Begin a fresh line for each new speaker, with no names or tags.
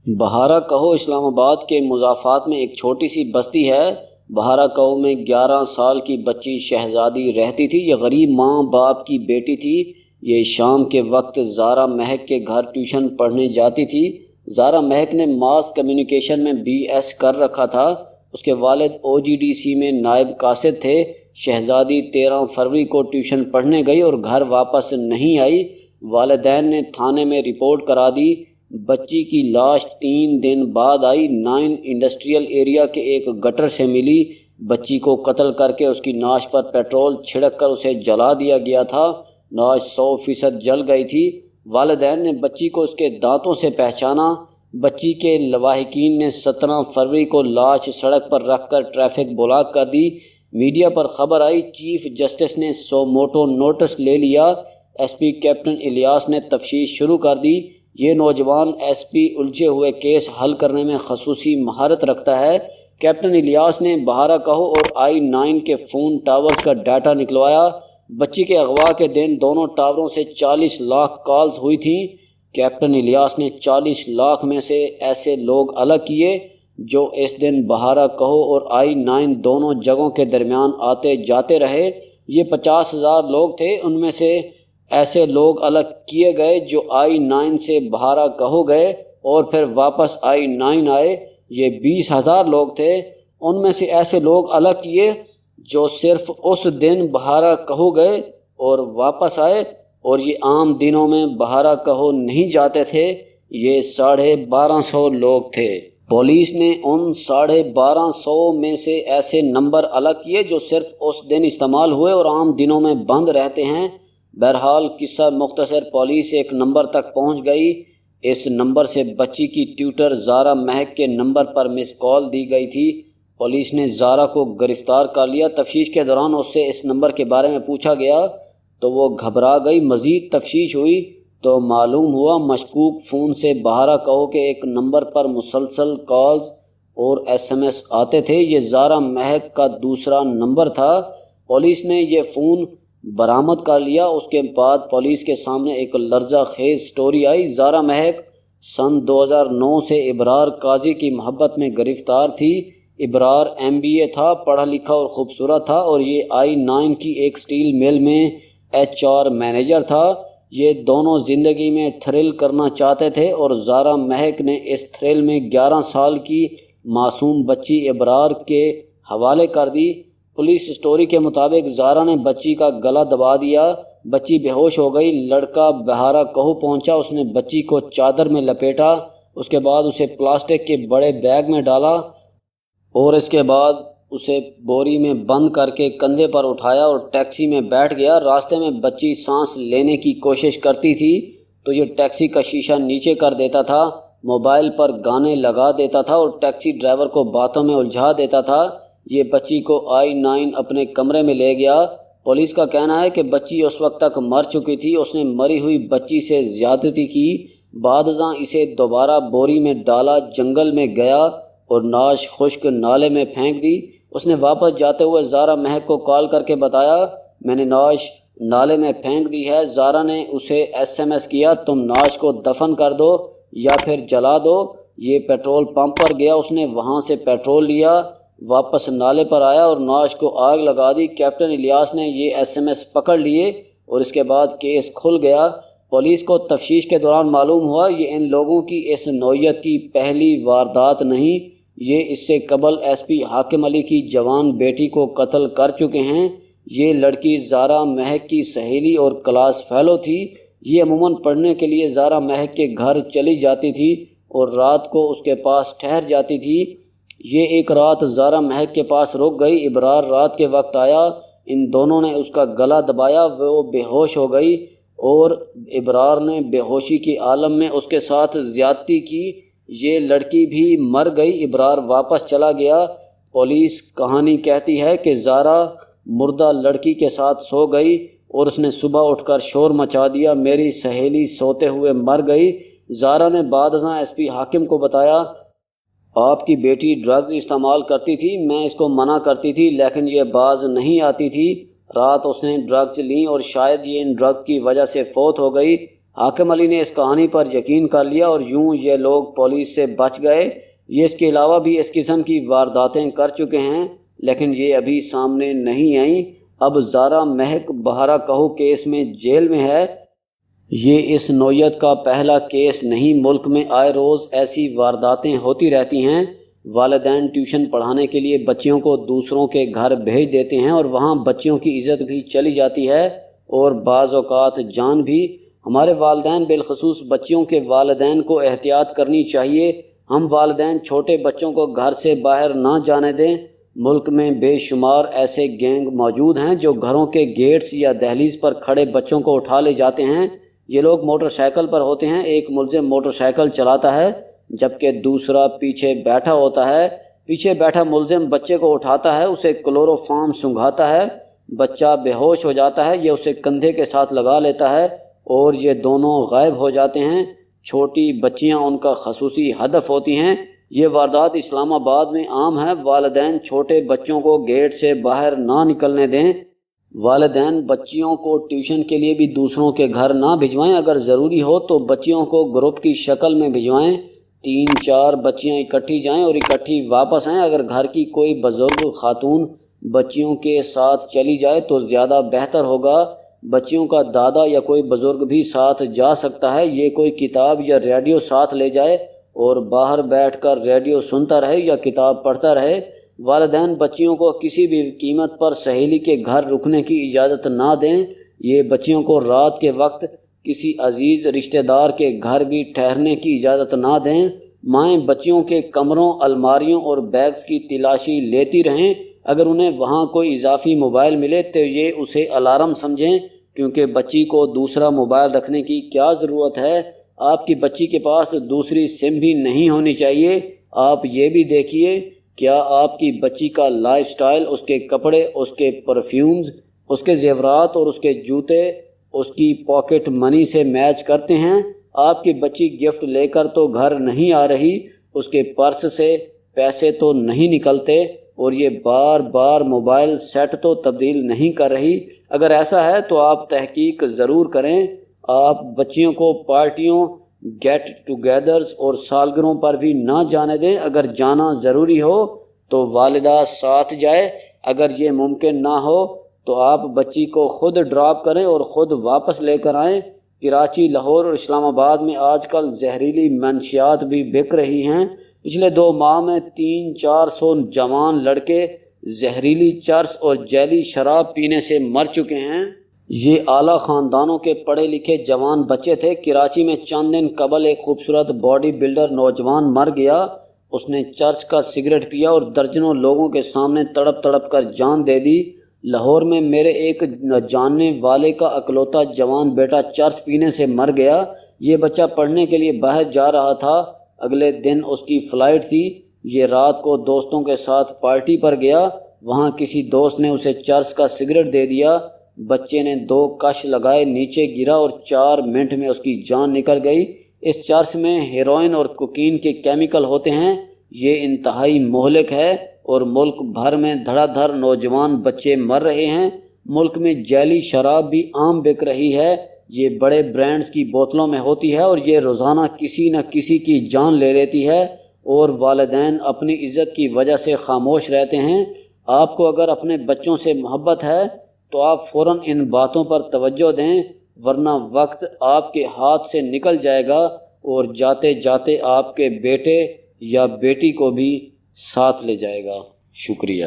بہارا کہو اسلام آباد کے مضافات میں ایک چھوٹی سی بستی ہے۔ بہارا کہو میں 11 سال کی بچی شہزادی رہتی تھی۔ یہ غریب ماں باپ کی بیٹی تھی۔ یہ شام کے وقت زارا مہک کے گھر ٹیوشن پڑھنے جاتی تھی۔ زارا مہک نے ماس کمیونیکیشن میں BS کر رکھا تھا۔ اس کے والد OGDC میں نائب قاصد تھے۔ شہزادی 13 فروری کو ٹیوشن پڑھنے گئی اور گھر واپس نہیں آئی۔ والدین نے تھانے میں رپورٹ کرا دی۔ بچی کی لاش 3 دن بعد آئی۔ 9 انڈسٹریل ایریا کے ایک گٹر سے ملی۔ بچی کو قتل کر کے اس کی نعش پر پیٹرول چھڑک کر اسے جلا دیا گیا تھا۔ نعش 100% جل گئی تھی۔ والدین نے بچی کو اس کے دانتوں سے پہچانا۔ بچی کے لواحقین نے 17 فروری کو لاش سڑک پر رکھ کر ٹریفک بلاک کر دی۔ میڈیا پر خبر آئی۔ چیف جسٹس نے سو موٹو نوٹس لے لیا۔ SP کیپٹن الیاس نے تفتیش شروع کر دی۔ یہ نوجوان SP الجھے ہوئے کیس حل کرنے میں خصوصی مہارت رکھتا ہے۔ کیپٹن الیاس نے بہارا کہو اور I9 کے فون ٹاورز کا ڈیٹا نکلوایا۔ بچی کے اغوا کے دن دونوں ٹاوروں سے 40 لاکھ کالز ہوئی تھیں۔ کیپٹن الیاس نے 40 لاکھ میں سے ایسے لوگ الگ کیے جو اس دن بہارا کہو اور I9 دونوں جگہوں کے درمیان آتے جاتے رہے۔ یہ 50,000 لوگ تھے۔ ان میں سے ایسے لوگ الگ کیے گئے جو I9 سے بہارا کہو گئے اور پھر واپس I9 آئے۔ یہ 20,000 لوگ تھے۔ ان میں سے ایسے لوگ الگ کیے جو صرف اس دن بہارا کہو گئے اور واپس آئے، اور یہ عام دنوں میں بہارا کہو نہیں جاتے تھے۔ یہ 1250 لوگ تھے۔ پولیس نے ان 1250 میں سے ایسے نمبر الگ کیے جو صرف اس دن استعمال ہوئے اور عام دنوں میں بند رہتے ہیں۔ بہرحال قصہ مختصر، پولیس ایک نمبر تک پہنچ گئی۔ اس نمبر سے بچی کی ٹیوٹر زارا مہک کے نمبر پر مس کال دی گئی تھی۔ پولیس نے زارا کو گرفتار کر لیا۔ تفتیش کے دوران اس سے اس نمبر کے بارے میں پوچھا گیا تو وہ گھبرا گئی۔ مزید تفتیش ہوئی تو معلوم ہوا مشکوک فون سے بہارا کہو کے ایک نمبر پر مسلسل کالز اور SMS آتے تھے۔ یہ زارا مہک کا دوسرا نمبر تھا۔ پولیس نے یہ فون برآمد کر لیا۔ اس کے بعد پولیس کے سامنے ایک لرزہ خیز سٹوری آئی۔ زارا مہک سن 2009 سے ابرار قاضی کی محبت میں گرفتار تھی۔ ابرار MBA تھا، پڑھا لکھا اور خوبصورت تھا، اور یہ I9 کی ایک سٹیل مل میں HR مینیجر تھا۔ یہ دونوں زندگی میں تھرل کرنا چاہتے تھے اور زارا مہک نے اس تھرل میں 11 سال کی معصوم بچی ابرار کے حوالے کر دی۔ پولیس سٹوری کے مطابق زارا نے بچی کا گلا دبا دیا۔ بچی بے ہوش ہو گئی۔ لڑکا بہارا کہو پہنچا۔ اس نے بچی کو چادر میں لپیٹا۔ اس کے بعد اسے پلاسٹک کے بڑے بیگ میں ڈالا اور اس کے بعد اسے بوری میں بند کر کے کندھے پر اٹھایا اور ٹیکسی میں بیٹھ گیا۔ راستے میں بچی سانس لینے کی کوشش کرتی تھی تو یہ ٹیکسی کا شیشہ نیچے کر دیتا تھا، موبائل پر گانے لگا دیتا تھا اور ٹیکسی ڈرائیور کو باتوں میں الجھا دیتا تھا۔ یہ بچی کو I9 اپنے کمرے میں لے گیا۔ پولیس کا کہنا ہے کہ بچی اس وقت تک مر چکی تھی۔ اس نے مری ہوئی بچی سے زیادتی کی۔ بعد ازاں اسے دوبارہ بوری میں ڈالا، جنگل میں گیا اور نعش خشک نالے میں پھینک دی۔ اس نے واپس جاتے ہوئے زارا مہک کو کال کر کے بتایا، میں نے نعش نالے میں پھینک دی ہے۔ زارا نے اسے SMS کیا، تم نعش کو دفن کر دو یا پھر جلا دو۔ یہ پیٹرول پمپ پر گیا۔ اس نے وہاں سے پیٹرول لیا، واپس نالے پر آیا اور نعش کو آگ لگا دی۔ کیپٹن الیاس نے یہ SMS پکڑ لیے اور اس کے بعد کیس کھل گیا۔ پولیس کو تفتیش کے دوران معلوم ہوا یہ ان لوگوں کی اس نوعیت کی پہلی واردات نہیں۔ یہ اس سے قبل SP حاکم علی کی جوان بیٹی کو قتل کر چکے ہیں۔ یہ لڑکی زارا مہک کی سہیلی اور کلاس فیلو تھی۔ یہ عموماً پڑھنے کے لیے زارا مہک کے گھر چلی جاتی تھی اور رات کو اس کے پاس ٹھہر جاتی تھی۔ یہ ایک رات زارا مہک کے پاس رک گئی۔ ابرار رات کے وقت آیا۔ ان دونوں نے اس کا گلا دبایا۔ وہ بے ہوش ہو گئی اور ابرار نے بے ہوشی کے عالم میں اس کے ساتھ زیادتی کی۔ یہ لڑکی بھی مر گئی۔ ابرار واپس چلا گیا۔ پولیس کہانی کہتی ہے کہ زارا مردہ لڑکی کے ساتھ سو گئی اور اس نے صبح اٹھ کر شور مچا دیا، میری سہیلی سوتے ہوئے مر گئی۔ زارا نے بعد ازاں SP حاکم کو بتایا، آپ کی بیٹی ڈرگز استعمال کرتی تھی، میں اس کو منع کرتی تھی لیکن یہ باز نہیں آتی تھی۔ رات اس نے ڈرگز لیں اور شاید یہ ان ڈرگز کی وجہ سے فوت ہو گئی۔ حاکم علی نے اس کہانی پر یقین کر لیا اور یوں یہ لوگ پولیس سے بچ گئے۔ یہ اس کے علاوہ بھی اس قسم کی وارداتیں کر چکے ہیں، لیکن یہ ابھی سامنے نہیں آئیں۔ اب زارا مہک بہارا کہو کیس میں جیل میں ہے۔ یہ اس نوعیت کا پہلا کیس نہیں، ملک میں آئے روز ایسی وارداتیں ہوتی رہتی ہیں۔ والدین ٹیوشن پڑھانے کے لیے بچیوں کو دوسروں کے گھر بھیج دیتے ہیں اور وہاں بچیوں کی عزت بھی چلی جاتی ہے اور بعض اوقات جان بھی۔ ہمارے والدین بالخصوص بچیوں کے والدین کو احتیاط کرنی چاہیے۔ ہم والدین چھوٹے بچوں کو گھر سے باہر نہ جانے دیں۔ ملک میں بے شمار ایسے گینگ موجود ہیں جو گھروں کے گیٹس یا دہلیز پر کھڑے بچوں کو اٹھا لے جاتے ہیں۔ یہ لوگ موٹر سائیکل پر ہوتے ہیں، ایک ملزم موٹر سائیکل چلاتا ہے جبکہ دوسرا پیچھے بیٹھا ہوتا ہے۔ پیچھے بیٹھا ملزم بچے کو اٹھاتا ہے، اسے کلورو فارم سنگھاتا ہے، بچہ بے ہوش ہو جاتا ہے، یہ اسے کندھے کے ساتھ لگا لیتا ہے اور یہ دونوں غائب ہو جاتے ہیں۔ چھوٹی بچیاں ان کا خصوصی ہدف ہوتی ہیں۔ یہ واردات اسلام آباد میں عام ہے۔ والدین چھوٹے بچوں کو گیٹ سے باہر نہ نکلنے دیں۔ والدین بچیوں کو ٹیوشن کے لیے بھی دوسروں کے گھر نہ بھجوائیں۔ اگر ضروری ہو تو بچیوں کو گروپ کی شکل میں بھجوائیں، 3-4 بچیاں اکٹھی جائیں اور اکٹھی واپس آئیں۔ اگر گھر کی کوئی بزرگ خاتون بچیوں کے ساتھ چلی جائے تو زیادہ بہتر ہوگا۔ بچیوں کا دادا یا کوئی بزرگ بھی ساتھ جا سکتا ہے۔ یہ کوئی کتاب یا ریڈیو ساتھ لے جائے اور باہر بیٹھ کر ریڈیو سنتا رہے یا کتاب پڑھتا رہے۔ والدین بچیوں کو کسی بھی قیمت پر سہیلی کے گھر رکنے کی اجازت نہ دیں۔ یہ بچیوں کو رات کے وقت کسی عزیز رشتہ دار کے گھر بھی ٹھہرنے کی اجازت نہ دیں۔ مائیں بچیوں کے کمروں، الماریوں اور بیگز کی تلاشی لیتی رہیں۔ اگر انہیں وہاں کوئی اضافی موبائل ملے تو یہ اسے الارم سمجھیں، کیونکہ بچی کو دوسرا موبائل رکھنے کی کیا ضرورت ہے۔ آپ کی بچی کے پاس دوسری سم بھی نہیں ہونی چاہیے۔ آپ یہ بھی دیکھیے کیا آپ کی بچی کا لائف سٹائل، اس کے کپڑے، اس کے پرفیومز، اس کے زیورات اور اس کے جوتے اس کی پاکٹ منی سے میچ کرتے ہیں۔ آپ کی بچی گفٹ لے کر تو گھر نہیں آ رہی، اس کے پرس سے پیسے تو نہیں نکلتے اور یہ بار بار موبائل سیٹ تو تبدیل نہیں کر رہی۔ اگر ایسا ہے تو آپ تحقیق ضرور کریں۔ آپ بچیوں کو پارٹیوں، گیٹ ٹوگیدرز اور سالگرہوں پر بھی نہ جانے دیں۔ اگر جانا ضروری ہو تو والدہ ساتھ جائے۔ اگر یہ ممکن نہ ہو تو آپ بچی کو خود ڈراپ کریں اور خود واپس لے کر آئیں۔ کراچی، لاہور اور اسلام آباد میں آج کل زہریلی منشیات بھی بک رہی ہیں۔ پچھلے 2 ماہ میں 300-400 جوان لڑکے زہریلی چرس اور جیلی شراب پینے سے مر چکے ہیں۔ یہ اعلیٰ خاندانوں کے پڑھے لکھے جوان بچے تھے۔ کراچی میں چند دن قبل ایک خوبصورت باڈی بلڈر نوجوان مر گیا۔ اس نے چرس کا سگریٹ پیا اور درجنوں لوگوں کے سامنے تڑپ تڑپ کر جان دے دی۔ لاہور میں میرے ایک جاننے والے کا اکلوتا جوان بیٹا چرس پینے سے مر گیا۔ یہ بچہ پڑھنے کے لیے باہر جا رہا تھا، اگلے دن اس کی فلائٹ تھی۔ یہ رات کو دوستوں کے ساتھ پارٹی پر گیا، وہاں کسی دوست نے اسے چرس کا سگریٹ دے دیا۔ بچے نے 2 کش لگائے، نیچے گرا اور 4 منٹ میں اس کی جان نکل گئی۔ اس چرس میں ہیروئن اور کوکین کے کیمیکل ہوتے ہیں۔ یہ انتہائی مہلک ہے اور ملک بھر میں دھڑا دھڑ نوجوان بچے مر رہے ہیں۔ ملک میں جیلی شراب بھی عام بک رہی ہے۔ یہ بڑے برانڈز کی بوتلوں میں ہوتی ہے اور یہ روزانہ کسی نہ کسی کی جان لے لیتی ہے اور والدین اپنی عزت کی وجہ سے خاموش رہتے ہیں۔ آپ کو اگر اپنے بچوں سے محبت ہے تو آپ فوراً ان باتوں پر توجہ دیں، ورنہ وقت آپ کے ہاتھ سے نکل جائے گا اور جاتے جاتے آپ کے بیٹے یا بیٹی کو بھی ساتھ لے جائے گا۔ شکریہ۔